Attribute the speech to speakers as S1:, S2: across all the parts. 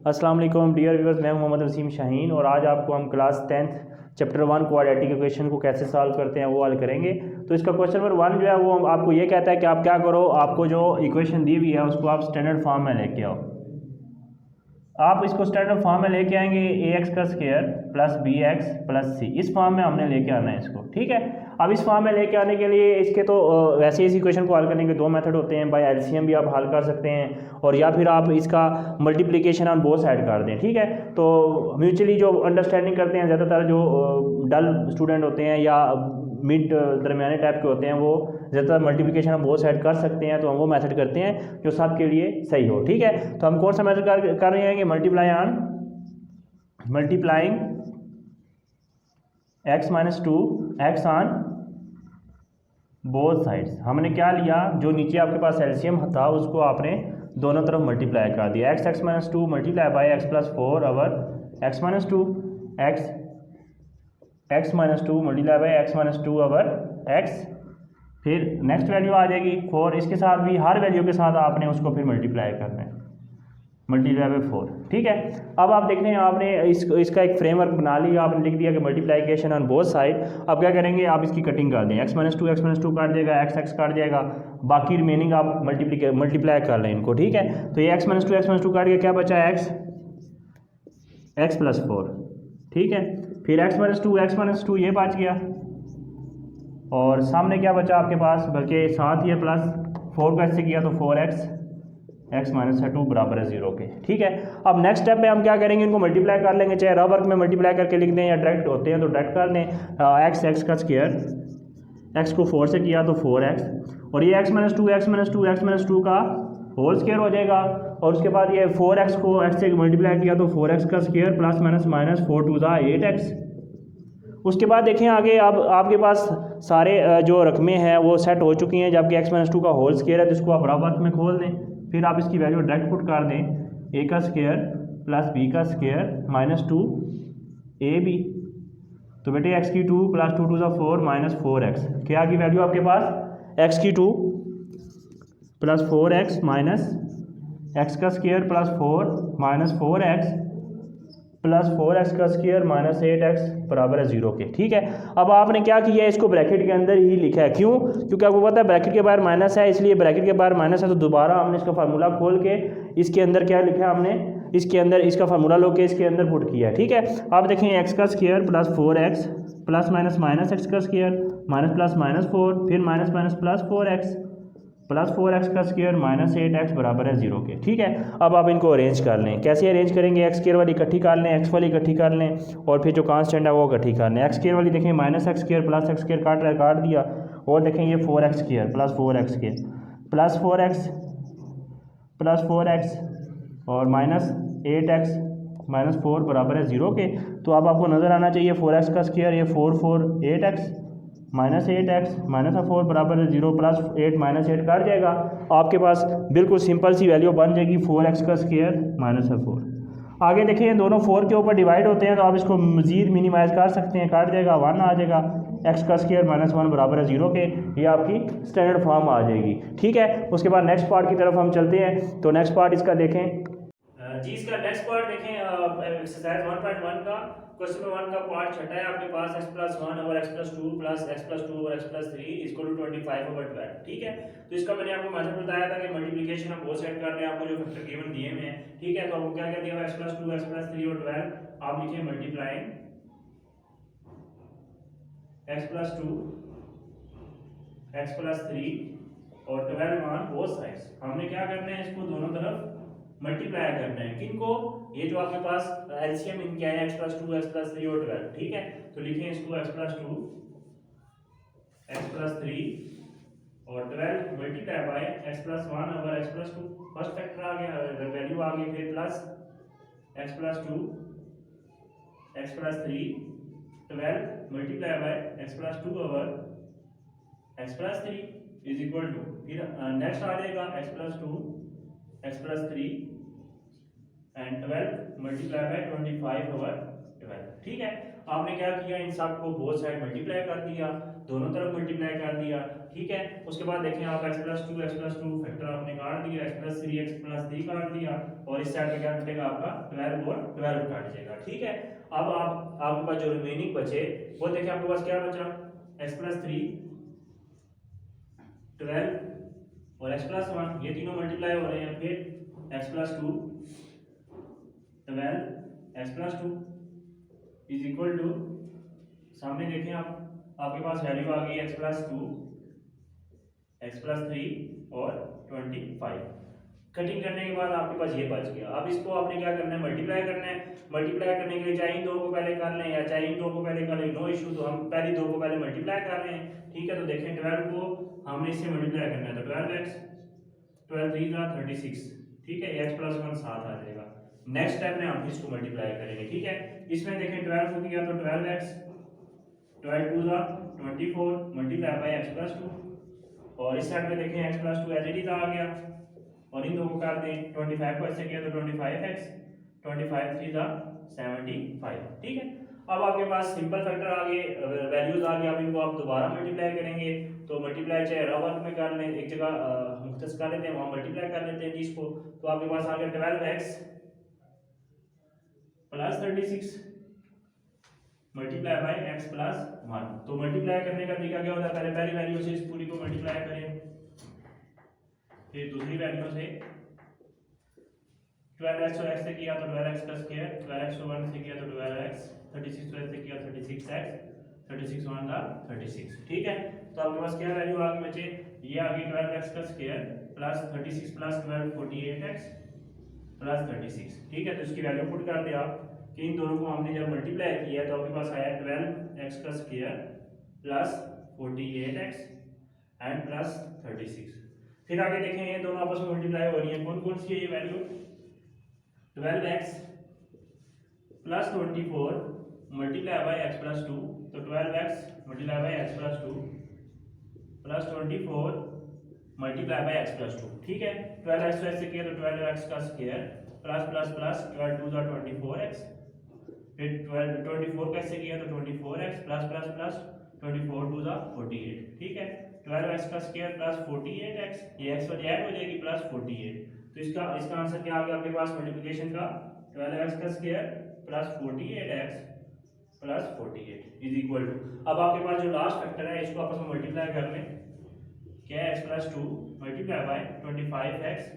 S1: अस्सलाम वालेकुम dear viewers, मैं मोहम्मद वसीम शाहीन और आज आपको हम class 10th chapter 1 quadratic equation को कैसे सॉल्व करते हैं वो हल करेंगे। तो इसका क्वेश्चन नंबर 1 जो है वो आपको ये कहता है कि आप क्या करो, आपको जो इक्वेशन दी हुई है उसको आप स्टैंडर्ड फॉर्म में लेके आओ। आप इसको स्टैंडर्ड फॉर्म में लेके आएंगे ए एक्स का square plus b x plus c, इस फॉर्म में हमने लेके आना है इसको। ठीक है, अब इस फॉर्म में लेके आने के लिए इसके तो वैसे इस इक्वेशन को हल करने के दो मेथड होते हैं। बाय एलसीएम भी आप हल कर सकते हैं और या फिर आप इसका मल्टीप्लिकेशन ऑन बोथ साइड कर दें। ठीक है, तो म्यूचुअली जो अंडरस्टैंडिंग करते हैं ज़्यादातर जो डल स्टूडेंट होते हैं या मिड दरमियाने टाइप के होते हैं वो ज़्यादातर मल्टीप्लिकेशन हम बहुत साइड कर सकते हैं, तो हम वो मेथड करते हैं जो सबके लिए सही हो। ठीक है, तो हम कौन सा मेथड कर रहे हैं कि multiplying x minus 2 x on both sides. हमने क्या लिया, जो नीचे आपके पास एलसीएम था उसको आपने दोनों तरफ मल्टीप्लाई कर दिया। X minus 2 multiply by x plus 4 our x minus 2 x minus 2 multiply by x minus 2 our x, फिर नेक्स्ट वैल्यू आ जाएगी 4। इसके साथ भी हर वैल्यू के साथ आपने उसको फिर मल्टीप्लाई करना है, मल्टीप्लाई बाई 4। ठीक है, अब आप देखते हैं आपने इसका एक फ्रेमवर्क बना लिया, आपने लिख दिया कि मल्टीप्लिकेशन ऑन बोथ साइड। अब क्या करेंगे, आप इसकी कटिंग कर दें। एक्स माइनस टू काट देगा, एक्स काट जाएगा, बाकी रिमेनिंग आप मल्टीप्लाई कर लें इनको। ठीक है, तो ये एक्स माइनस टू काट के क्या बचा है, एक्स प्लस 4। ठीक है, फिर एक्स माइनस टू ये बच गया और सामने क्या बचा आपके पास, बल्कि साथ ही प्लस 4 को ऐसे किया तो 4x माइनस 2 बराबर है 0 के। ठीक है, अब नेक्स्ट स्टेप में हम क्या करेंगे, इनको मल्टीप्लाई कर लेंगे, चाहे रफ वर्क में मल्टीप्लाई करके लिख दें या डायरेक्ट होते हैं तो डायरेक्ट कर लें। एक्स का स्क्वायर, एक्स को 4 से किया तो 4x और ये एक्स माइनस टू का होल स्क्वायर हो जाएगा और उसके बाद ये 4x को x से मल्टीप्लाई किया तो 4x का स्क्वायर प्लस माइनस 4 टू ज़ा 8x। उसके बाद देखें आगे, अब आपके पास सारे जो रकमें हैं वो सेट हो चुकी हैं, जबकि एक्स माइनस 2 का होल स्क्वायर है जिसको आप रफ वर्क में खोल दें, फिर आप इसकी वैल्यू डायरेक्ट पुट कर दें। ए का स्क्वायर प्लस बी का स्क्वायर माइनस 2 ए बी, तो बेटे एक्स की 2 प्लस 2 टू ज़ा 4 माइनस 4x, क्या की वैल्यू आपके पास एक्स की 2 प्लस 4x माइनस एक्स का square plus 4 minus 4x plus 4x का स्क्वायर माइनस 8x बराबर है 0 के। ठीक है, अब आपने क्या किया है, इसको ब्रैकेट के अंदर ही लिखा है। क्यों? क्योंकि आपको पता है ब्रैकेट के बाहर माइनस है, इसलिए ब्रैकेट के बाहर माइनस है तो दोबारा हमने इसका फार्मूला खोल के इसके अंदर क्या लिखा है, हमने इसके अंदर इसका फार्मूला लो के इसके अंदर पुट किया है। ठीक है, आप देखें एक्स का square plus 4x plus minus x का स्क्वायर माइनस 4 फिर माइनस प्लस 4x का स्क्वायर माइनस 8x बराबर है 0 के। ठीक है, अब आप इनको अरेंज कर लें। कैसे अरेंज करेंगे, एक्स स्क्वायर वाली इकट्ठी कर लें, एक्स वाली इकट्ठी कर लें और फिर जो कांस्टेंट है वो इकट्ठी कर लें। एक्स स्क्वायर वाली देखें minus x square plus x square काट दिया और देखें ये 4x square plus 4x square plus 4x और माइनस 8x माइनस 4 बराबर है 0 के। तो अब आपको नज़र आना चाहिए 4x का स्क्वायर, ये 8x माइनस 8x माइनस 4 बराबर है 0 प्लस 8 माइनस 8 काट जाएगा, आपके पास बिल्कुल सिंपल सी वैल्यू बन जाएगी 4x का स्क्वायर माइनस 4। आगे देखें दोनों 4 के ऊपर डिवाइड होते हैं तो आप इसको मज़ीद मिनिमाइज़ कर सकते हैं, काट जाएगा 1 आ जाएगा, x का स्क्वायर माइनस 1 बराबर है 0 के, ये आपकी स्टैंडर्ड फॉर्म आ जाएगी। ठीक है, उसके बाद नेक्स्ट पार्ट की तरफ हम चलते हैं। तो नेक्स्ट पार्ट इसका देखें जी, इसका नेक्स्ट पार्ट देखें एक्सरसाइज 1.1 का क्वेश्चन नंबर 1 का पार्ट छठा है आपके पास, x plus 1 over x plus 2 plus x plus 2 over x plus 3 equal to 25 over 12। ठीक है, तो इसका मैंने आपको मेथड बताया था कि मल्टीप्लिकेशन हम बोथ साइड कर रहे हैं, आपको जो फैक्टर गिवन दिए हुए हैं। ठीक है, तो आपको क्या दिया हुआ x प्लस 2 x प्लस 3 और 12, आप लिखिए multiplying x plus 2 x plus 3 और 12 ऑन बोथ साइड्स। हमने क्या करना है, इसको दोनों तरफ मल्टीप्लाई करना है। किनको, ये जो आपके पास एलसीएम इनके आए x प्लस 2 x प्लस 3 और 12। ठीक है, तो लिखें इसको x प्लस 2 x प्लस 3 और 12 multiply by x plus 1 over x plus 2, first factor आ गया, वैल्यू आ गई, फिर plus x plus 2 x plus 3 12 multiply by x plus 2 over x plus 3 is equal to, फिर नेक्स्ट आ जाएगा x plus 2 x plus 3 and 12 multiply by 25 over 12। ठीक है, आपने क्या किया, इन सब को बोथ साइड मल्टीप्लाई कर दिया दोनों तरफ मल्टीप्लाई कर दिया, ठीक है। उसके बाद देखें आप x + 2 फैक्टर आपने काट दिया, x + 3 काट दिया, और इस साइड पे क्या कटेगा आपका 12 और 12 काट जाएगा, ठीक है। अब आप आपके पास जो रिमेनिंग बचे वो देखें, आपके पास क्या बचा, x + 3 12 और x + 1, ये तीनों मल्टीप्लाई हो रहे हैं, फिर x + 2 12 x + 2 is equal to, सामने देखें आप, आपके पास वैल्यू आ गई x + 2 x + 3 और 25। कटिंग करने के बाद आपके पास ये बच गया। अब इसको आपने क्या करना है, मल्टीप्लाई करना है। मल्टीप्लाई करने के लिए चाहे इन दो को पहले कर लें या चाहे इन दो को पहले कर लें, नो इशू। तो हम पहले दो को पहले मल्टीप्लाई कर रहे हैं, ठीक है। तो देखें 12 को हमने इससे मल्टीप्लाई करना है, तो 12x 12 3 = 36, ठीक है। x + 1 7 आ जाएगा। नेक्स्ट स्टेप में हम इसको मल्टीप्लाई करेंगे, ठीक है। इसमें देखें 12 को किया तो 12x 12 2 = 24 मल्टीप्लाई बाय x + 2, और इस साइड में देखें x + 2 एज इट इज आ गया, और इन दो को कर दें 25 को ऐसे किया तो 25x 25 3 = 75, ठीक है। अब आपके पास सिंपल फैक्टर आ गए, वैल्यूज आ गए। अब इनको आप दोबारा मल्टीप्लाई करेंगे, तो मल्टीप्लाई चाहे रफ वर्क में कर लें, एक जगह मुख्तस कर लेते हैं, वहाँ मल्टीप्लाई कर लेते हैं इसको। तो आपके पास आ गया 12x + 36 मल्टीप्लाई बाय x + 1। तो मल्टीप्लाई करने का तरीका क्या होता है, पहले पहली वैल्यू से इस पूरी को मल्टीप्लाई करें, फिर दूसरी वैल्यू से 12x को x से किया तो 12x का स्क्वायर, 12x को 1 से किया तो 12x, 36 को ऐसे किया 36x, 36 1 = 36, ठीक है। तो आपके पास क्या वैल्यू आ गई बच्चे, ये आ गई 12x का square plus 36 plus 12 48x plus 36, ठीक है। तो इसकी वैल्यू पुट कर दिया आप कि इन दोनों को हमने जब मल्टीप्लाई किया तो आपके पास आया 12x का square plus 48x and plus 36। फिर आगे देखें ये दोनों आपस में मल्टीप्लाई हो रही है, कौन कौन सी है ये value, 12x plus 24 multiply by x + 2, तो 12x multiply by x + 2 plus 24 multiply by x + 2, ठीक है। 12x को ऐसे किया तो 12x का square plus plus plus 12 2 = 24x, फिर 12 24 कैसे किया तो 24x प्लस प्लस प्लस 24 2 = 48, ठीक है। 12x का स्क्वायर प्लस 48x, ये x पर ऐड हो जाएगी प्लस 48। तो इसका आंसर क्या आ गया आपके पास मल्टीप्लिकेशन का, 12x का square plus 48x plus 48 is equal to, अब आपके पास जो लास्ट फैक्टर है इसको आपस में मल्टीप्लाई कर लें, क्या है x + 2 multiply by 25x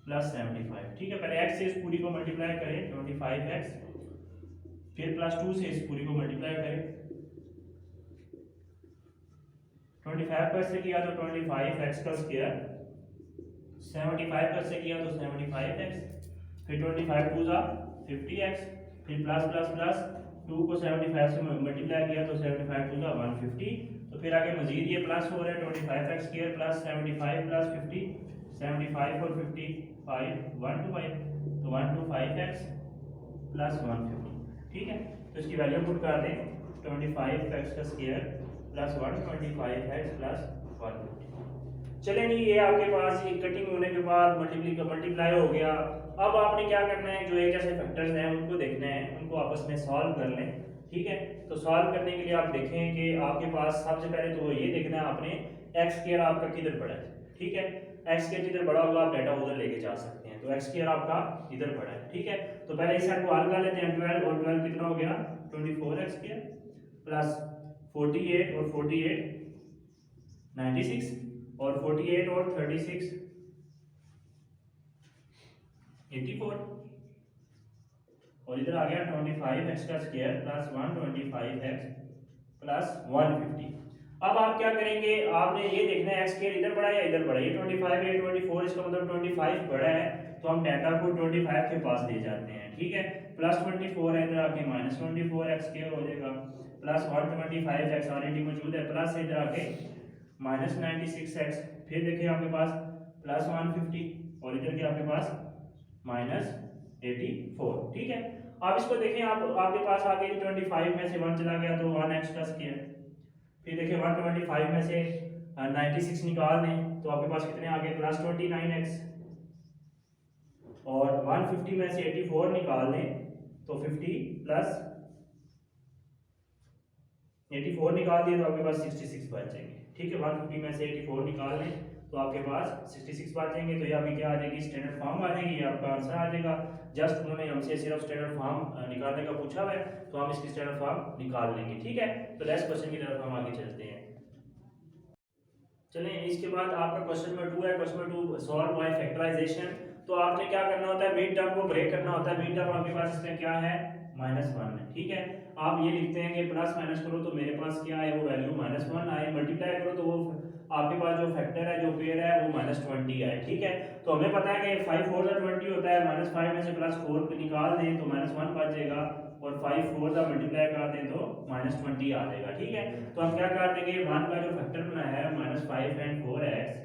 S1: plus 75, ठीक है। पहले x से इस पूरी को मल्टीप्लाई करें 25x, फिर प्लस 2 से इस पूरी को मल्टीप्लाई करें, 25 पर से किया तो 25x का स्क्वायर, 75 पर से किया तो 75x, फिर 25 2 = 50x, फिर प्लस प्लस प्लस 2 को 75 से मल्टीप्लाई किया तो 75 2 = 150। तो फिर आगे मजीद ये प्लस हो रहा है 25x स्क्वायर प्लस 75 प्लस 50, 75 और 55 1 to 5, तो 1 to 5x प्लस 150, ठीक है। तो इसकी वैल्यू पुट कर दें 25x का स्क्वायर प्लस 125x प्लस 150। चलें जी, ये आपके पास ये कटिंग होने के बाद मल्टीप्लाई हो गया। अब आपने क्या करना है, जो एक जैसे फैक्टर्स हैं उनको देखना है, उनको आपस में सॉल्व कर लें, ठीक है। तो सॉल्व करने के लिए आप देखें कि आपके पास सबसे पहले तो ये देखना है आपने एक्स स्क्वायर आपका किधर पड़ा है, ठीक है। एक्स स्क्वायर जिधर बड़ा होगा आप डेटा उधर लेके जा सकते हैं, तो एक्स स्क्वायर आपका इधर पड़ा है, ठीक है। तो पहले इस साइड को हल कर लेते हैं, 12 और 12 कितना हो गया 24x स्क्वायर प्लस 48 और 48 96 और 48 और 36 84, और इधर आ गया 25x का स्क्वायर प्लस 125x प्लस 150। अब आप क्या करेंगे, आपने ये देखना है एक्स स्क्वायर इधर बढ़ा है या इधर बढ़ा है, ये 25 है 24, इसका मतलब 25 बड़ा है, तो हम डाटा को 25 के पास ले जाते हैं, ठीक है। प्लस 24 है, इधर आके माइनस 24 एक्स स्क्वायर हो जाएगा, प्लस 125 एक्स ऑलरेडी मौजूद है, प्लस इधर आके माइनस 96 एक्स, फिर देखिए आपके पास प्लस 150 और इधर के आपके पास माइनस 84, ठीक है। अब इसको देखें, आप आपके पास आ गई 25 में से 1 चला गया तो 1x का स्क्वायर, फिर देखिए 125 में से 96 निकाल दें तो आपके पास कितने आ गए प्लस 29x, और 150 में से 84 निकाल दें तो 50 प्लस 84 निकाल दिए तो आपके पास 66 बच जाएंगे। ठीक है, 150 में से 84 निकाल लें तो आपके पास 66 बच जाएंगे। तो ये आपकी क्या आ जाएगी, स्टैंडर्ड फॉर्म आ जाएगी, ये आपका आंसर आ जाएगा। जस्ट उन्होंने हमसे सिर्फ स्टैंडर्ड फॉर्म निकालने का पूछा हुआ है, तो हम इसकी स्टैंडर्ड फॉर्म निकाल लेंगे। ठीक है, तो नेक्स्ट क्वेश्चन की तरफ हम आगे चलते हैं। चलें, इसके बाद आपका क्वेश्चन नंबर 2 है। Question number 2, solve by factorisation. तो आपने क्या करना होता है, मिड टर्म को ब्रेक करना होता है। मिड टर्म आपके पास इसमें क्या है, -1 है। ठीक है, आप ये लिखते हैं कि प्लस माइनस करो तो मेरे पास क्या है, वो वैल्यू -1 आए, मल्टीप्लाई करो तो वो आपके पास जो फैक्टर है, जो पेयर है, वो -20 आए। ठीक है, तो हमें पता है कि 5 4 20 होता है, -5 में से +4 निकाल दें तो -1 बच जाएगा, और 5 4 का मल्टीप्लाई कर दें तो -20 आ जाएगा। ठीक है, तो हम क्या कर देंगे, 1 का जो फैक्टर बनाया है -5 एंड 4x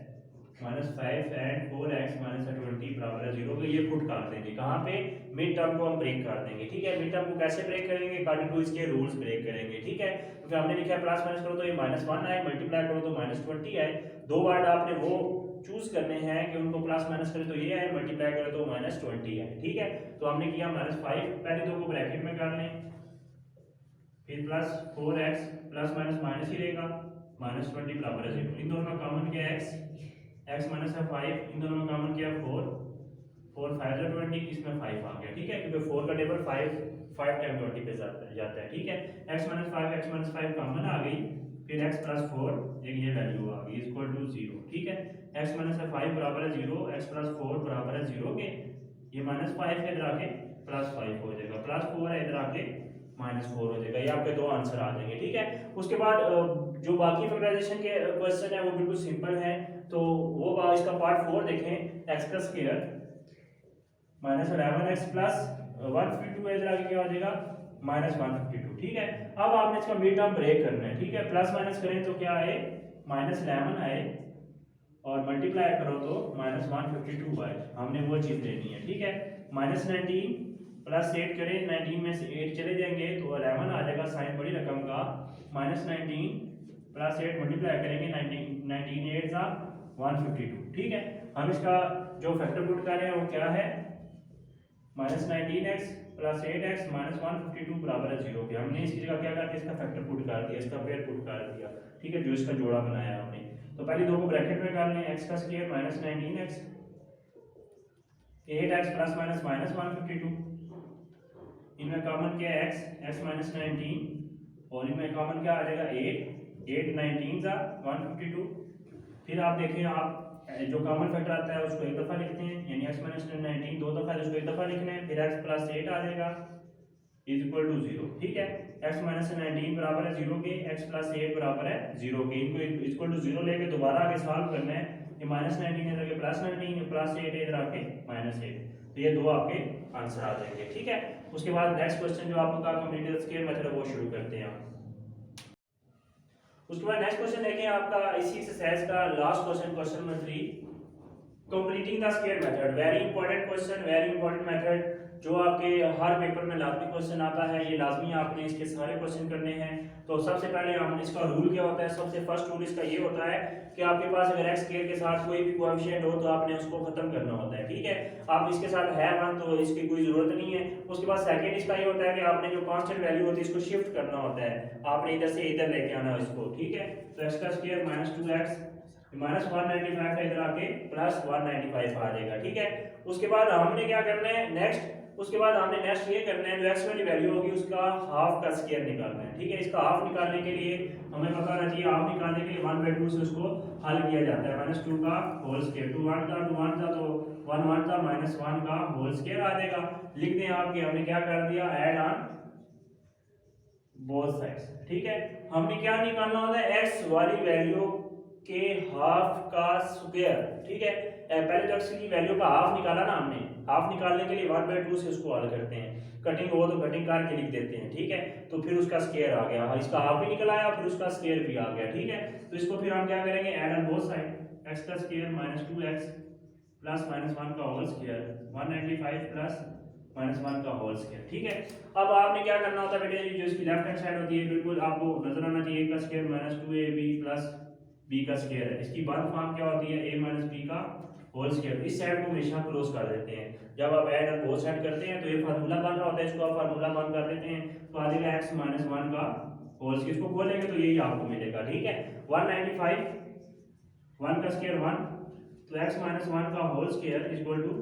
S1: -20 बराबर है 0 के, ये पुट कर देंगे कहाँ पे, मिड टर्म को हम ब्रेक कर देंगे। ठीक है, मिड टर्म को कैसे ब्रेक करेंगे, अकॉर्डिंग टू इसके रूल्स ब्रेक करेंगे। ठीक है, तो फिर हमने लिखा है प्लस माइनस करो तो ये -1 आए, मल्टीप्लाई करो तो -20 आए। दो वर्ड आपने वो चूज करने हैं कि उनको प्लस माइनस करें तो ये आए, मल्टीप्लाई करें तो -20 आए। ठीक है, तो हमने किया -5, पहले दो को ब्रैकेट में कर लें, फिर plus 4x plus minus minus ही रहेगा, -20 बराबर है 0। इन दोनों में कॉमन क्या है, x माइनस है 5, इन दोनों में कॉमन किया 4 4 5 है 20, इसमें 5 आ गया। ठीक है, क्योंकि 4 का टेबल 5 टाइम 20 पे जाता है। ठीक है, x माइनस 5 कॉमन आ गई, फिर x प्लस 4 एक ये वैल्यू आ गई इक्वल टू 0। ठीक है, x माइनस 5 बराबर है 0, x प्लस 4 बराबर है 0 के, ये -5 है, इधर आके +5 हो जाएगा, +4 है, इधर आके -4 हो जाएगा। ये आपके दो आंसर आ जाएंगे। ठीक है, उसके बाद जो बाकी फैक्टराइजेशन के क्वेश्चन है वो बिल्कुल सिंपल है, तो वो इसका पार्ट 4 देखें। x का स्क्वायर -11x प्लस 152 इधर आगे क्या हो जाएगा, -152। ठीक है, अब आपने इसका मिड टर्म ब्रेक करना है। ठीक है, प्लस माइनस करें तो क्या आए, -11 आए, और मल्टीप्लाई करो तो -152 आए। हमने वो चीज लेनी है। ठीक है, -19 प्लस 8 करें, 19 में से 8 चले जाएंगे तो 11 आ जाएगा, साइन बड़ी रकम का, -19 प्लस 8 मल्टीप्लाई करेंगे, 19 8 का 152। ठीक है, हम इसका जो फैक्टर पुट कर रहे हैं वो क्या है, -19x प्लस 8x -152 बराबर है 0 के। हमने इसकी जगह क्या करके इसका फैक्टर पुट कर दिया, इसका पेयर पुट कर दिया। ठीक है, जो इसका जोड़ा बनाया हमने, तो पहले दो को ब्रैकेट में कर लें, x का square -19x 8x plus minus -152, इनमें कॉमन क्या है x -19, और इनमें कॉमन क्या आ जाएगा 8 19 का 152। फिर आप देखें, आप जो कॉमन फैक्टर आता है उसको एक दफा लिखते हैं, यानी x -19 दो दफा है, उसको एक दफा लिखना है, फिर x प्लस 8 आ जाएगा इज इक्वल टू 0। ठीक है, x -19 बराबर है 0 के, x प्लस 8 बराबर है 0 के, इनको इक्वल टू 0 लेके दोबारा आगे सॉल्व करना है। ये -19 इधर आके +19, प्लस 8 इधर आके -8, तो ये दो आपके आंसर आ जाएंगे। ठीक है, उसके बाद नेक्स्ट क्वेश्चन जो आपका कंप्लीट स्क्वायर मेथड है वो शुरू करते हैं। उसके बाद नेक्स्ट क्वेश्चन देखें, आपका इसी एक्सरसाइज का last question, question number 3, completing the square method. Very important question, very important method, जो आपके हर पेपर में लाजमी क्वेश्चन आता है। ये लाजमी आपने इसके सारे क्वेश्चन करने हैं। तो सबसे पहले हम इसका रूल क्या होता है, सबसे फर्स्ट रूल इसका ये होता है कि आपके पास अगर x स्क्वायर के साथ कोई भी कोएफिशिएंट हो तो आपने उसको खत्म करना होता है। ठीक है, आप इसके साथ है 1 तो इसकी कोई जरूरत नहीं है। उसके बाद सेकंड इसका ये होता है कि आपने जो कांस्टेंट वैल्यू होती है इसको शिफ्ट करना होता है, आपने इधर से इधर लेके आना है इसको। ठीक है, तो x का स्क्वायर -2x -195 इधर आके +195 आ जाएगा। ठीक है, उसके बाद हमने क्या करना है नेक्स्ट, उसके बाद हमने नेक्स्ट ये करना है, जो x वाली वैल्यू होगी उसका हाफ का स्क्वायर निकालना है। ठीक है, इसका हाफ निकालने के लिए हमें पता होना चाहिए, हाफ निकालने के लिए 1/2 से उसको हल किया जाता है, -2 का होल स्क्वायर, 2 1 था 2 1 था तो 1 1 था, -1 का होल स्क्वायर आ जाएगा। लिख दें आपके, हमने क्या कर दिया, ऐड ऑन बोथ साइड्स। ठीक है, हमने क्या निकालना होता है, x वाली वैल्यू के हाफ का स्क्वायर। ठीक है, पहले तो x की वैल्यू का हाफ निकाला ना हमने, हाफ निकालने के लिए 1/2 से उसको हल करते हैं, कटिंग हो तो कटिंग करके लिख देते हैं। ठीक है, तो फिर उसका स्क्वायर आ गया, इसका हाफ भी निकल आया, फिर उसका स्क्वायर भी आ गया। ठीक है, तो इसको फिर हम क्या करेंगे, add on both side, x का स्क्वायर -2x प्लस -1 का होल स्क्वायर 195 प्लस -1 का होल स्क्वायर। ठीक है, अब आपने क्या करना होता है बेटे, जो इसकी लेफ्ट हैंड साइड होती है बिल्कुल आपको नजर आना चाहिए, का स्क्वायर -2ab प्लस b का स्क्वायर है। इसकी वन फॉर्म क्या होती है, a - b का होल स्क्वायर। इस साइड को हमेशा क्लोज कर देते हैं, जब आप ऐड और बोथ साइड करते हैं तो ये फार्मूला बन रहा होता है, इसको आप फार्मूला बन कर देते हैं, तो आ जाएगा x - 1 का होल स्क्वायर, इसको खोलेंगे तो यही आपको मिलेगा। ठीक है, 195 1 का स्क्वायर 1, तो x माइनस 1 का होल स्क्वायर इक्वल टू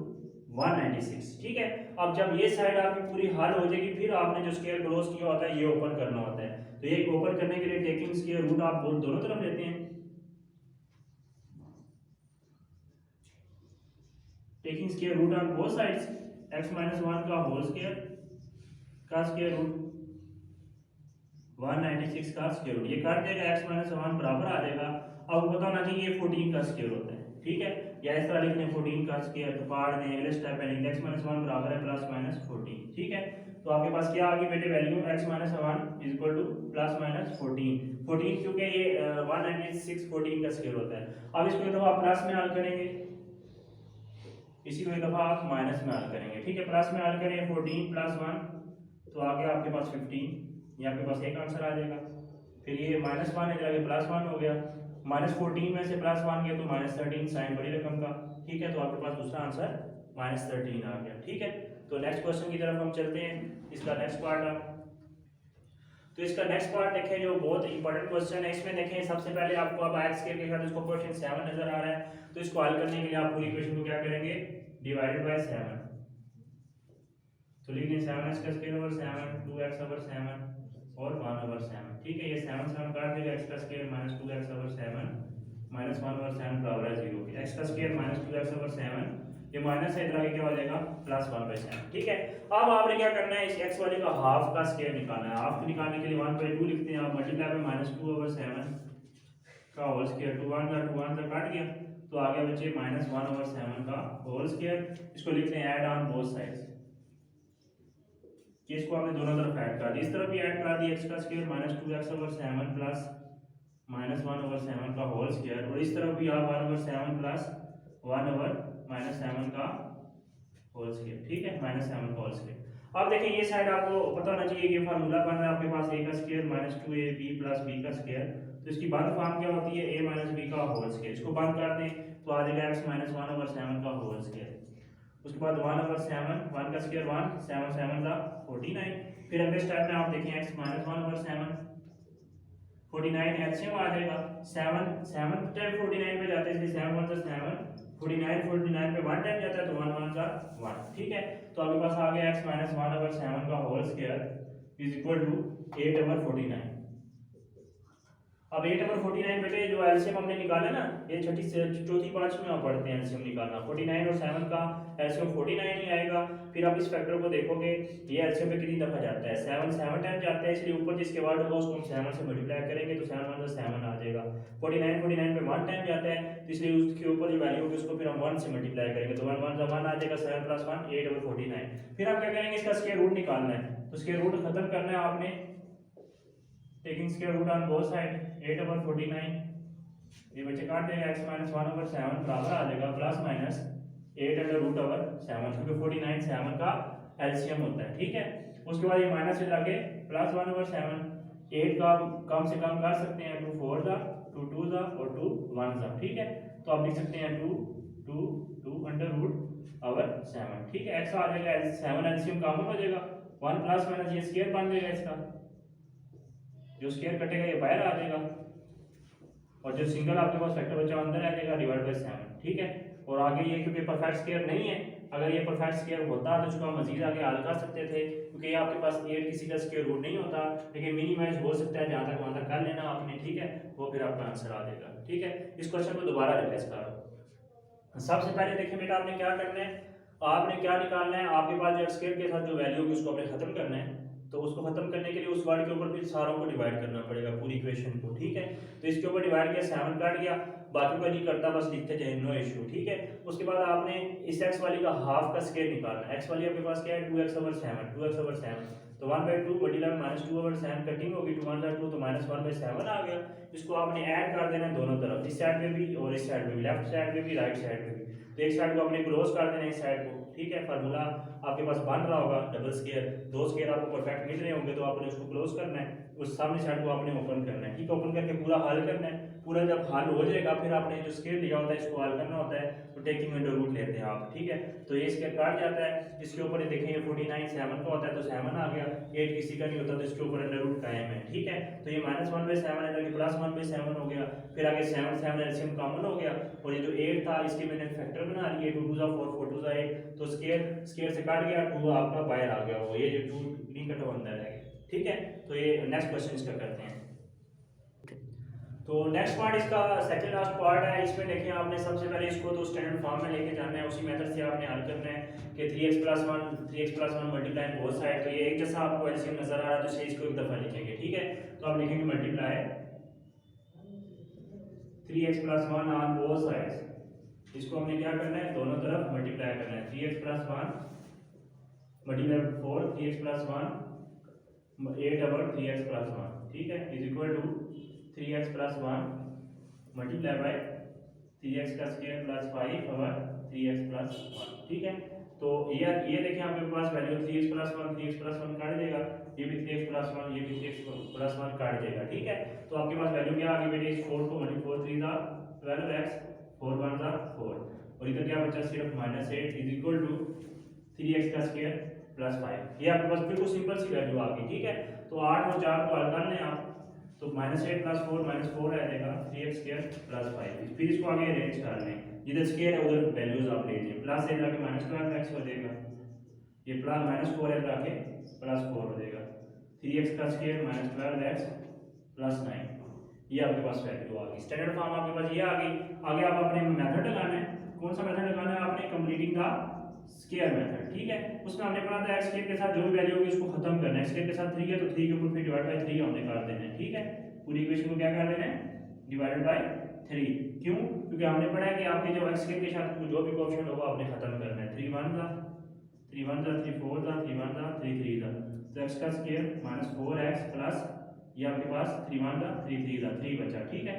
S1: 196। ठीक है, अब जब ये साइड आपकी पूरी हल हो जाएगी फिर आपने जो स्क्वायर क्लोज किया होता है ये ओपन करना होता है। तो ये ओपन करने के लिए टेकिंग स्क्वायर रूट आप दोनों तरफ लेते हैं, taking square root on both sides, x minus 1 का होल स्क्वायर का स्क्वायर रूट 196 का स्क्वायर रूट, ये काट देगा x माइनस 1 बराबर आ जाएगा। अब पता होना चाहिए ये 14 का स्क्वायर होता है। ठीक है, या इस तरह लिख दें 14 का स्क्वायर, तो पार दें अगले स्टेप पे लिखते हैं x माइनस 1 बराबर है प्लस माइनस 14। ठीक है, तो आपके पास क्या आ गई बेटे value, x minus 1 equal two plus minus 14 क्योंकि ये 196 14 का स्क्वायर होता है। अब इसको एक दफा आप प्लस में हल करेंगे, इसी को एक दफा आप माइनस में हल करेंगे। ठीक है, प्लस में हल करें 14 प्लस 1 तो आ गया आपके पास 15, ये आपके पास एक आंसर आ जाएगा। फिर ये माइनस 1 इधर आगे प्लस 1 हो गया, माइनस 14 में से प्लस 1 गया तो माइनस 13 साइन बड़ी रकम का। ठीक है, तो आपके पास दूसरा आंसर माइनस 13 आ गया। ठीक है, तो नेक्स्ट क्वेश्चन की तरफ हम चलते हैं, इसका नेक्स्ट पार्ट। तो इसका नेक्स्ट पार्ट देखें जो बहुत इंपॉर्टेंट क्वेश्चन है, इसमें देखें सबसे पहले आपको अब x के साथ इसको कोएफिशिएंट 7 नजर आ रहा है, तो इसको हल करने के लिए आप पूरी इक्वेशन को क्या करेंगे, डिवाइडेड बाय 7। तो लिख दें 7x का स्क्वायर ओवर 7, 2x ओवर 7 और 1 ओवर 7। ठीक है, ये 7 7 काट देगा, x का square minus 2x over 7 minus 1 over 7 बराबर है 0 के। x का स्क्वायर माइनस 2x ओवर 7, ये माइनस है, इधर आगे क्या हो जाएगा प्लस 1/7। ठीक है, अब आपने क्या करना है, इस x वाले का हाफ का स्क्वायर निकालना है। हाफ निकालने के लिए 1/2 लिखते हैं आप, मल्टीप्लाई में माइनस 2 ओवर 7 का होल स्क्वायर, 2 1 का काट गया तो आगे बचे माइनस 1 ओवर 7 का होल स्क्वायर। इसको लिखते हैं ऐड ऑन बोथ साइड्स, कि इसको आपने दोनों तरफ ऐड कर दी, इस तरफ भी ऐड करा दी x का square minus 2x over 7 plus minus 1 over 7 का होल स्क्वायर, और इस तरफ भी आप 1 ओवर 7 प्लस 1 ओवर माइनस 7 का होल स्क्वायर। ठीक है, माइनस 7 का होल स्क्वायर। अब देखिए ये साइड आपको पता होना चाहिए, ये फार्मूला बन रहा है आपके पास a का square minus 2ab plus b का स्क्वायर, तो इसकी बंद फॉर्म क्या होती है, a माइनस b का होल स्क्वायर। इसको बंद कर दें तो आ जाएगा x माइनस 1 ओवर 7 का होल स्क्वायर, उसके बाद 1 ओवर 7, 1 का स्क्वायर 1, 7 7 का 49। फिर अगले स्टेप में आप देखें x माइनस 1 ओवर 7 49 एलसीएम आ जाएगा, 7 7 टाइम 49 पे जाते हैं, इसलिए 7 1 से 7 49 49 पे 1 टाइम जाता है तो 1 1 का 1। ठीक है, तो आपके पास आ गया x माइनस 1 ओवर 7 का whole square is equal to 8 over 49। अब 8 ओवर 49 बेटे जो एलसीएम हमने निकाला ना, ये छठी से चौथी पांच में आप पढ़ते हैं एलसीएम निकालना, 49 और 7 का एलसीएम 49 ही आएगा। फिर आप इस फैक्टर को देखोगे ये एलसीएम पे कितनी दफा जाता है, 7 7 टाइम जाता है, इसलिए ऊपर जिसके वर्ड होगा उसको हम 7 से मल्टीप्लाई करेंगे तो 7 1 7 आ जाएगा। 49 49 पे 1 टाइम जाता है, तो इसलिए उसके ऊपर जो वैल्यू होगी उसको फिर हम 1 से मल्टीप्लाई करेंगे तो 1 1 1 आ जाएगा, 7 प्लस 1 8 ओवर 49। फिर हम क्या करेंगे, इसका स्क्वायर रूट निकालना है, तो स्क्वायर रूट खत्म करना है आपने, taking square root on both side 8 over 49, ये बच्चे काट देगा x माइनस 1 ओवर 7 बराबर आ जाएगा plus minus 8 under root over 7, क्योंकि 49 7 का एलसीएम होता है। ठीक है, उसके बाद ये माइनस से जाके प्लस 1 ओवर 7, 8 का कम से कम कर सकते हैं, 2 4 जा 2 2 जा और 2 1 जा। ठीक है, तो आप लिख सकते हैं 2 2 2 अंडर रूट ओवर 7। ठीक है, x आ जाएगा 7 एलसीएम कॉमन हो जाएगा, 1 प्लस माइनस ये स्क्वायर बन जाएगा, इसका जो स्क्वायर कटेगा ये बाहर आ जाएगा, और जो सिंगल आपके पास फैक्टर बचा अंदर आ जाएगा डिवाइड बाय 7। ठीक है, और आगे ये क्योंकि परफेक्ट स्क्वायर नहीं है, अगर ये परफेक्ट स्क्वायर होता तो इसको हम मजीद आगे हल कर सकते थे, क्योंकि ये आपके पास 8 किसी का स्क्वायर रूट नहीं होता, लेकिन मिनिमाइज हो सकता है, जहां तक वहां तक कर लेना आपने। ठीक है, वो फिर आपका आंसर आ जाएगा। ठीक है, इस क्वेश्चन को दोबारा रिप्लेस करो। सबसे पहले देखिए बेटा आपने क्या करना है, आपने क्या निकालना है, आपके पास जो स्क्वायर के साथ जो वैल्यू होगी उसको आपने खत्म करना है, तो उसको खत्म करने के लिए उस वर्ड के ऊपर फिर सारों को डिवाइड करना पड़ेगा, पूरी इक्वेशन को। ठीक है, तो इसके ऊपर डिवाइड किया, 7 काट गया, बाकी का नहीं करता, बस लिखते जाए, नो इशू। ठीक है, उसके बाद आपने इस x वाली का हाफ का स्क्वायर निकालना है। x वाली आपके पास क्या है 2x ओवर 7, 2x ओवर 7, तो 1/2 मल्टीप्लाई माइनस 2 ओवर 7 कटिंग होगी, 2 1 2 तो माइनस 1/7 आ गया। इसको आपने ऐड कर देना है दोनों तरफ, इस साइड में भी और इस साइड में भी, लेफ्ट साइड में भी राइट साइड में भी। तो एक साइड को आपने क्लोज कर देना है, इस साइड को। ठीक है, फार्मूला आपके पास बन रहा होगा डबल स्क्वायर, दो स्क्वायर आपको परफेक्ट मिल रहे होंगे, तो आपने उसको क्लोज करना है, उस सामने साइड को आपने ओपन करना है। ठीक है, ओपन करके पूरा हल करना है, पूरा जब हल हो जाएगा फिर आपने जो स्क्वायर लिया होता है इसको हल करना होता है, तो टेकिंग अंडर रूट लेते हैं आप, ठीक है। तो ये इसके काट जाता है, इसके ऊपर ये देखें 49 7 का होता है तो 7 आ गया, 8 किसी का नहीं होता तो इसके ऊपर अंडर रूट कायम है, ठीक है। तो ये -1/7 है तो +1/7 हो गया, फिर आगे 7 7 एलसीएम कॉमन हो गया, और ये जो 8 था इसके मैंने फैक्टर बना लिए, 2 2 4 4 2 8, तो स्केयर से काट गया, 2 आपका बाहर आ गया, वो ये जो 2 नहीं कटा अंदर रह गया, ठीक है। तो ये नेक्स्ट क्वेश्चन इसका करते हैं। तो नेक्स्ट पार्ट इसका सेकंड लास्ट पार्ट है। इसमें देखिए आपने सबसे पहले इसको तो स्टैंडर्ड फॉर्म में लेके जाना है, उसी मेथड से आपने हल करना है कि 3x+1 मल्टीप्लाई बोथ साइड। तो ये एक जैसा आपको एलसीएम नजर आ रहा है तो इसे इसको एक दफा लिखेंगे, ठीक है। तो आप लिखेंगे multiply 3x+1 on both sides. इसको हमने क्या करना है, दोनों तरफ मल्टीप्लाई करना है। 3x+1 मल्टीप्लाई 4 3x+1 8/3x+1, ठीक है, is equal to 3x+1 multiply by 3x² + 5/3x+1, ठीक है। तो ये देखिए आपके पास वैल्यू 3x+1 काट देगा, ये भी 3x+1 ये भी 3x+1 काट देगा, ठीक है। तो आपके पास वैल्यू क्या आ गई बेटे, इस 4 को मल्टीप्लाई 4 3 दा 12x 4 1 दा 4, और इधर क्या बचा सिर्फ -8 इज इक्वल टू 3x² + 5। ये आपके पास बिल्कुल सिंपल सी वैल्यू आ गई, ठीक है। तो 8 और 4 को हल कर लें आप, तो -8 + 4 -4 आ जाएगा 3x² + 5। फिर इसको आगे अरेंज कर लें, जिधर स्क्वायर है उधर वैल्यूज आप ले लीजिए, +8 लाके -12x हो जाएगा, ये -4 लाके +4 हो जाएगा, 3x² -12x + 9। ये आपके पास वैल्यू आ गई, स्टैंडर्ड फॉर्म आपके पास ये आ गई। आगे आप अपने मेथड लगाना है, कौन सा मेथड लगाना है आपने, कंप्लीटिंग द स्क्वायर मेथड, ठीक है। उसमें हमने पढ़ा था x² के साथ जो भी वैल्यू होगी उसको खत्म करना है। x² के साथ 3 है तो 3 के ऊपर फिर डिवाइड बाय 3 हमने कर देना है, ठीक है। पूरी इक्वेशन को क्या कर देना है, डिवाइडेड बाय 3। क्यों, क्योंकि हमने पढ़ा है कि आपके जो x² के साथ जो भी कोएफिशिएंट होगा आपने खत्म करना है। 3 1 दा 3 1 दा 3 4 दा 3 1 दा 3 3 दा, तो x² -4x प्लस ये आपके पास 3 1 दा 3 3 दा 3 बचा, ठीक है।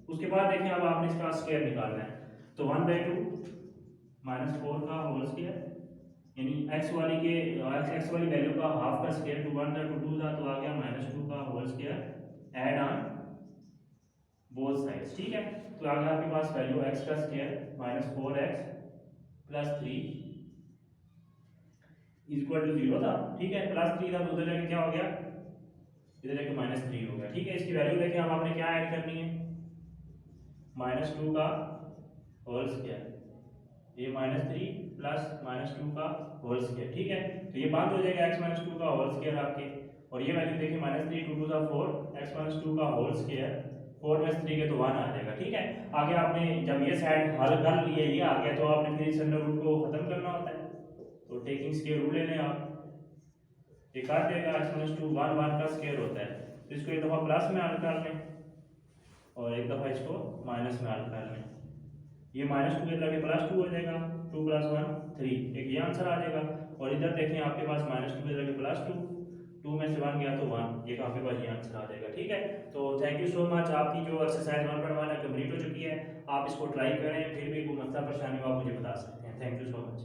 S1: उसके बाद देखिए अब आपने इसका स्क्वायर निकालना है, तो 1/2 -4 का होल स्क्वायर, यानी x वाली के x वाली वैल्यू का हाफ का स्क्वायर, 2 1 दा 2 2 दा, तो आ गया -2 का whole square add on both sides, ठीक है। तो आ गया आपके पास वैल्यू x का स्क्वायर -4x + 3 इक्वल टू 0 था, ठीक है। +3 था तो उधर जाके क्या हो गया, इधर जाके -3 हो गया, ठीक है। इसकी वैल्यू देखिए अब आपने क्या ऐड करनी है, -2 का होल स्क्वायर, ये -3 प्लस -2 का होल स्क्वायर, ठीक है। तो ये बात हो जाएगा x -2 का होल स्क्वायर आपके, और ये वैल्यू देखिए -3 2 2 4 x -2 का होल स्क्वायर 4 में 3 के तो 1 आ जाएगा, ठीक है। आगे आपने जब ये साइड हल कर लिए, ये आ गया, तो आपने फिर इस अंडर रूट को खत्म करना होता है, तो टेकिंग स्क्वायर रूट ले लें आप, ये काट देगा x -2 1 1 का स्क्वायर होता है, तो इसको एक दफा प्लस में हल कर लें और एक दफा इसको माइनस में हल कर लें, ये -2 के लगे +2 हो जाएगा, 2 + 1 3, एक ये आंसर आ जाएगा। और इधर देखें आपके पास -2 के लगे +2, 2 में से 1 गया तो 1, ये आपके पास ये आंसर आ जाएगा, ठीक है। तो थैंक यू सो मच, आपकी जो एक्सरसाइज 1.1 है कंप्लीट हो चुकी है, आप इसको ट्राई करें, फिर भी कोई मसला परेशानी हो आप मुझे बता सकते हैं। Thank you so much.